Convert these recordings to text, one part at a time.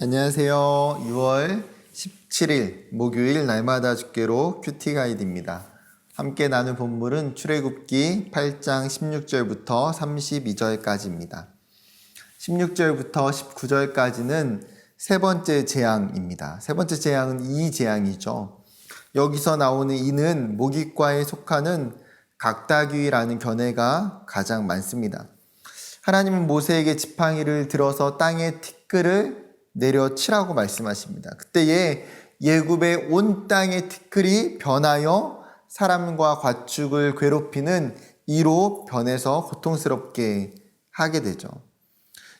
안녕하세요. 6월 17일 목요일 날마다 주께로 큐티 가이드입니다. 함께 나눌 본문은 출애굽기 8장 16절부터 32절까지입니다. 16절부터 19절까지는 세 번째 재앙입니다. 세 번째 재앙은 이 재앙이죠. 여기서 나오는 이는 모깃과에 속하는 각다귀라는 견해가 가장 많습니다. 하나님은 모세에게 지팡이를 들어서 땅에 티끌을 내려치라고 말씀하십니다. 그때에 예굽의 온 땅의 티끌이 변하여 사람과 가축을 괴롭히는 이로 변해서 고통스럽게 하게 되죠.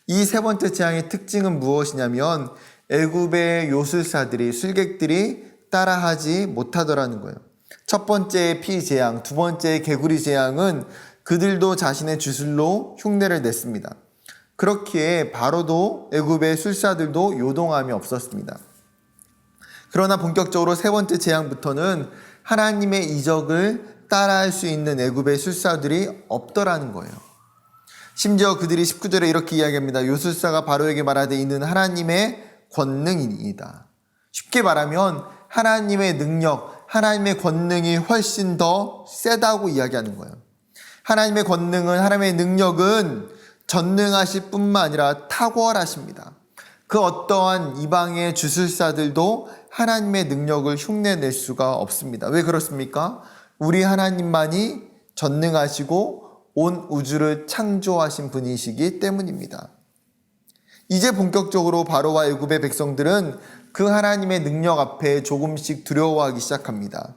이 세 번째 재앙의 특징은 무엇이냐면 애굽의 요술사들이, 술객들이 따라하지 못하더라는 거예요. 첫 번째 피재앙, 두 번째 개구리 재앙은 그들도 자신의 주술로 흉내를 냈습니다. 그렇기에 바로도 애굽의 술사들도 요동함이 없었습니다. 그러나 본격적으로 세 번째 재앙부터는 하나님의 이적을 따라할 수 있는 애굽의 술사들이 없더라는 거예요. 심지어 그들이 19절에 이렇게 이야기합니다. 요술사가 바로에게 말하되 이는 하나님의 권능이니이다. 쉽게 말하면 하나님의 능력, 하나님의 권능이 훨씬 더 세다고 이야기하는 거예요. 하나님의 권능은, 하나님의 능력은 전능하실 뿐만 아니라 탁월하십니다. 그 어떠한 이방의 주술사들도 하나님의 능력을 흉내낼 수가 없습니다. 왜 그렇습니까? 우리 하나님만이 전능하시고 온 우주를 창조하신 분이시기 때문입니다. 이제 본격적으로 바로와 애굽의 백성들은 그 하나님의 능력 앞에 조금씩 두려워하기 시작합니다.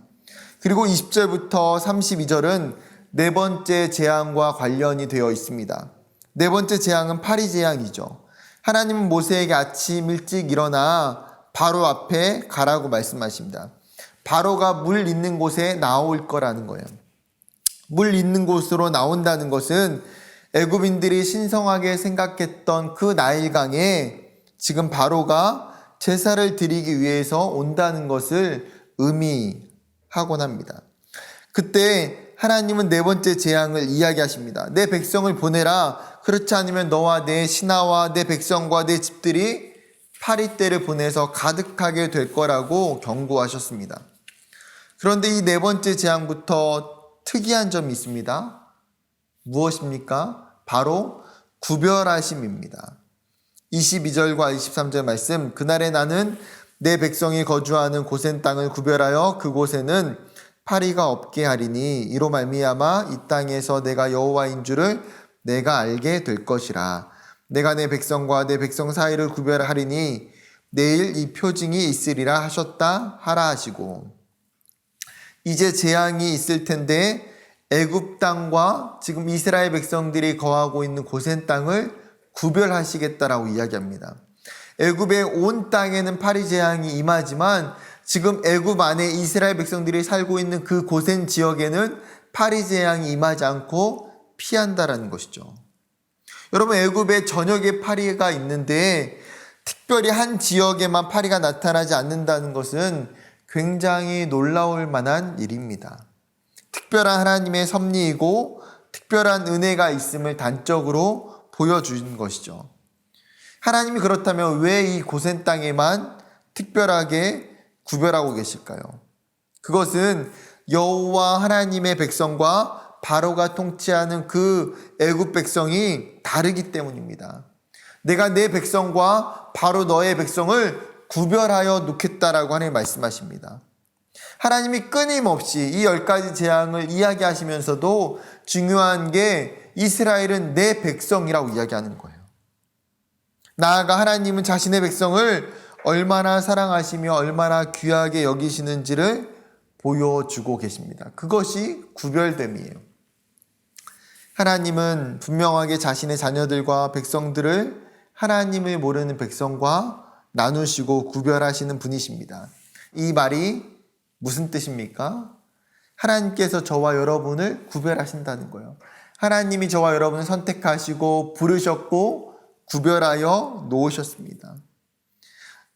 그리고 20절부터 32절은 네 번째 재앙과 관련이 되어 있습니다. 네 번째 재앙은 파리 재앙이죠. 하나님은 모세에게 아침 일찍 일어나 바로 앞에 가라고 말씀하십니다. 바로가 물 있는 곳에 나올 거라는 거예요. 물 있는 곳으로 나온다는 것은 애굽인들이 신성하게 생각했던 그 나일강에 지금 바로가 제사를 드리기 위해서 온다는 것을 의미하곤 합니다. 그때 하나님은 네 번째 재앙을 이야기하십니다. 내 백성을 보내라. 그렇지 않으면 너와 내 신하와 내 백성과 내 집들이 파리떼를 보내서 가득하게 될 거라고 경고하셨습니다. 그런데 이 네 번째 재앙부터 특이한 점이 있습니다. 무엇입니까? 바로 구별하심입니다. 22절과 23절 말씀, 그날에 나는 내 백성이 거주하는 고센 땅을 구별하여 그곳에는 파리가 없게 하리니 이로 말미암아 이 땅에서 내가 여호와인 줄을 내가 알게 될 것이라. 내가 내 백성과 내 백성 사이를 구별하리니 내일 이 표징이 있으리라 하셨다 하라 하시고, 이제 재앙이 있을 텐데 애굽 땅과 지금 이스라엘 백성들이 거하고 있는 고센 땅을 구별하시겠다라고 이야기합니다. 애굽의 온 땅에는 파리 재앙이 임하지만 지금 애굽 안에 이스라엘 백성들이 살고 있는 그 고센 지역에는 파리 재앙이 임하지 않고 피한다라는 것이죠. 여러분, 애굽에 전역에 파리가 있는데 특별히 한 지역에만 파리가 나타나지 않는다는 것은 굉장히 놀라울 만한 일입니다. 특별한 하나님의 섭리이고 특별한 은혜가 있음을 단적으로 보여주는 것이죠. 하나님이 그렇다면 왜 이 고센 땅에만 특별하게 구별하고 계실까요? 그것은 여호와 하나님의 백성과 바로가 통치하는 그 애굽 백성이 다르기 때문입니다. 내가 내 백성과 바로 너의 백성을 구별하여 놓겠다라고 하나님 말씀하십니다. 하나님이 끊임없이 이 10가지 재앙을 이야기하시면서도 중요한 게 이스라엘은 내 백성이라고 이야기하는 거예요. 나아가 하나님은 자신의 백성을 얼마나 사랑하시며 얼마나 귀하게 여기시는지를 보여주고 계십니다. 그것이 구별됨이에요. 하나님은 분명하게 자신의 자녀들과 백성들을 하나님을 모르는 백성과 나누시고 구별하시는 분이십니다. 이 말이 무슨 뜻입니까? 하나님께서 저와 여러분을 구별하신다는 거예요. 하나님이 저와 여러분을 선택하시고 부르셨고 구별하여 놓으셨습니다.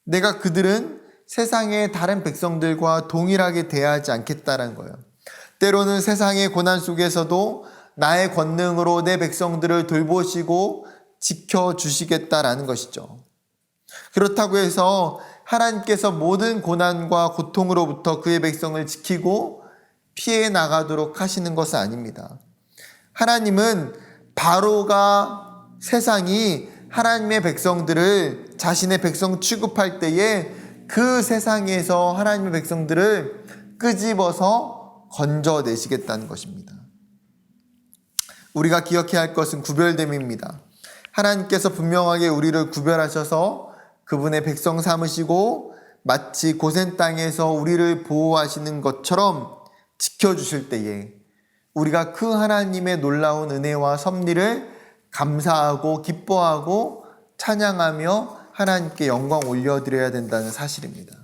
내가 그들은 세상의 다른 백성들과 동일하게 대하지 않겠다는 거예요. 때로는 세상의 고난 속에서도 나의 권능으로 내 백성들을 돌보시고 지켜주시겠다라는 것이죠. 그렇다고 해서 하나님께서 모든 고난과 고통으로부터 그의 백성을 지키고 피해 나가도록 하시는 것은 아닙니다. 하나님은 바로가 세상이 하나님의 백성들을 자신의 백성 취급할 때에 그 세상에서 하나님의 백성들을 끄집어서 건져내시겠다는 것입니다. 우리가 기억해야 할 것은 구별됨입니다. 하나님께서 분명하게 우리를 구별하셔서 그분의 백성 삼으시고 마치 고센 땅에서 우리를 보호하시는 것처럼 지켜주실 때에 우리가 그 하나님의 놀라운 은혜와 섭리를 감사하고 기뻐하고 찬양하며 하나님께 영광 올려드려야 된다는 사실입니다.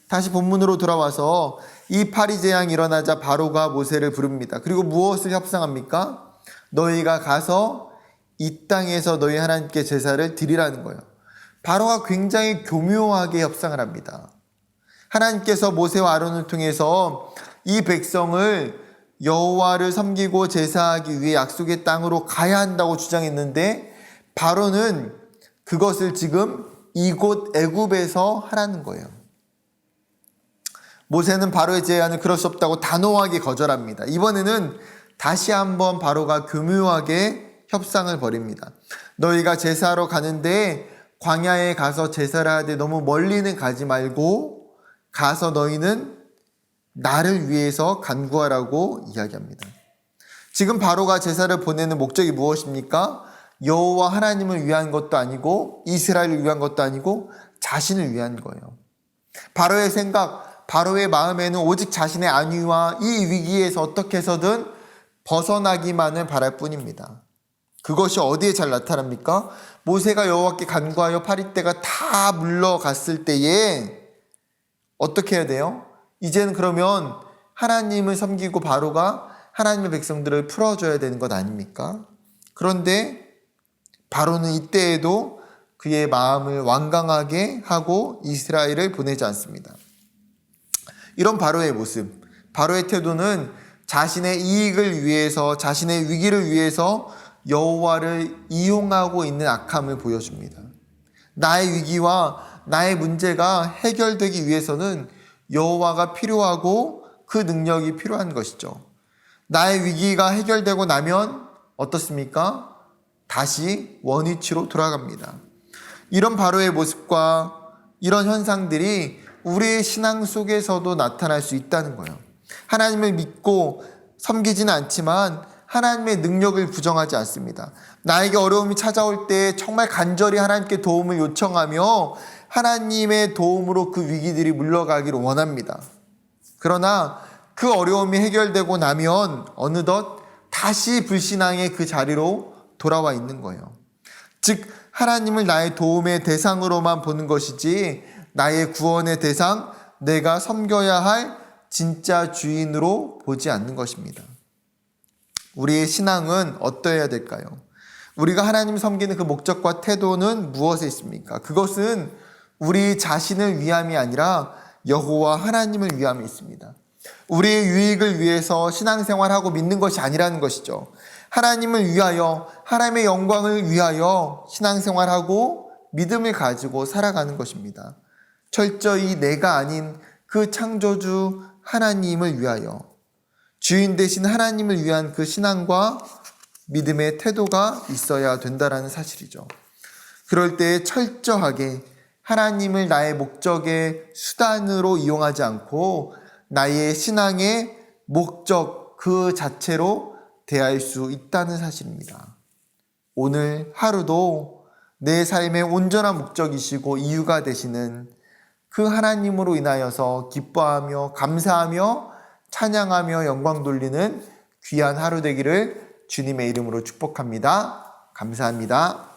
다시 본문으로 돌아와서 이 파리 재앙이 일어나자 바로가 모세를 부릅니다. 그리고 무엇을 협상합니까? 너희가 가서 이 땅에서 너희 하나님께 제사를 드리라는 거예요. 바로가 굉장히 교묘하게 협상을 합니다. 하나님께서 모세와 아론을 통해서 이 백성을 여호와를 섬기고 제사하기 위해 약속의 땅으로 가야 한다고 주장했는데 바로는 그것을 지금 이곳 애굽에서 하라는 거예요. 모세는 바로의 제안을 그럴 수 없다고 단호하게 거절합니다. 이번에는 다시 한번 바로가 교묘하게 협상을 벌입니다. 너희가 제사하러 가는데 광야에 가서 제사를 하되 너무 멀리는 가지 말고 가서 너희는 나를 위해서 간구하라고 이야기합니다. 지금 바로가 제사를 보내는 목적이 무엇입니까? 여호와 하나님을 위한 것도 아니고 이스라엘을 위한 것도 아니고 자신을 위한 거예요. 바로의 생각, 바로의 마음에는 오직 자신의 안위와 이 위기에서 어떻게 해서든 벗어나기만을 바랄 뿐입니다. 그것이 어디에 잘 나타납니까? 모세가 여호와께 간구하여 파리떼가 다 물러갔을 때에 어떻게 해야 돼요? 이제는 그러면 하나님을 섬기고 바로가 하나님의 백성들을 풀어줘야 되는 것 아닙니까? 그런데 바로는 이때에도 그의 마음을 완강하게 하고 이스라엘을 보내지 않습니다. 이런 바로의 모습, 바로의 태도는 자신의 이익을 위해서, 자신의 위기를 위해서 여호와를 이용하고 있는 악함을 보여줍니다. 나의 위기와 나의 문제가 해결되기 위해서는 여호와가 필요하고 그 능력이 필요한 것이죠. 나의 위기가 해결되고 나면 어떻습니까? 다시 원위치로 돌아갑니다. 이런 바로의 모습과 이런 현상들이 우리의 신앙 속에서도 나타날 수 있다는 거예요. 하나님을 믿고 섬기지는 않지만 하나님의 능력을 부정하지 않습니다. 나에게 어려움이 찾아올 때 정말 간절히 하나님께 도움을 요청하며 하나님의 도움으로 그 위기들이 물러가기를 원합니다. 그러나 그 어려움이 해결되고 나면 어느덧 다시 불신앙의 그 자리로 돌아와 있는 거예요. 즉 하나님을 나의 도움의 대상으로만 보는 것이지 나의 구원의 대상, 내가 섬겨야 할 진짜 주인으로 보지 않는 것입니다. 우리의 신앙은 어떠해야 될까요? 우리가 하나님 섬기는 그 목적과 태도는 무엇에 있습니까? 그것은 우리 자신을 위함이 아니라 여호와 하나님을 위함이 있습니다. 우리의 유익을 위해서 신앙생활하고 믿는 것이 아니라는 것이죠. 하나님을 위하여, 하나님의 영광을 위하여 신앙생활하고 믿음을 가지고 살아가는 것입니다. 철저히 내가 아닌 그 창조주 하나님을 위하여, 주인 되신 하나님을 위한 그 신앙과 믿음의 태도가 있어야 된다는 사실이죠. 그럴 때 철저하게 하나님을 나의 목적의 수단으로 이용하지 않고 나의 신앙의 목적 그 자체로 대할 수 있다는 사실입니다. 오늘 하루도 내 삶의 온전한 목적이시고 이유가 되시는 그 하나님으로 인하여서 기뻐하며 감사하며 찬양하며 영광 돌리는 귀한 하루 되기를 주님의 이름으로 축복합니다. 감사합니다.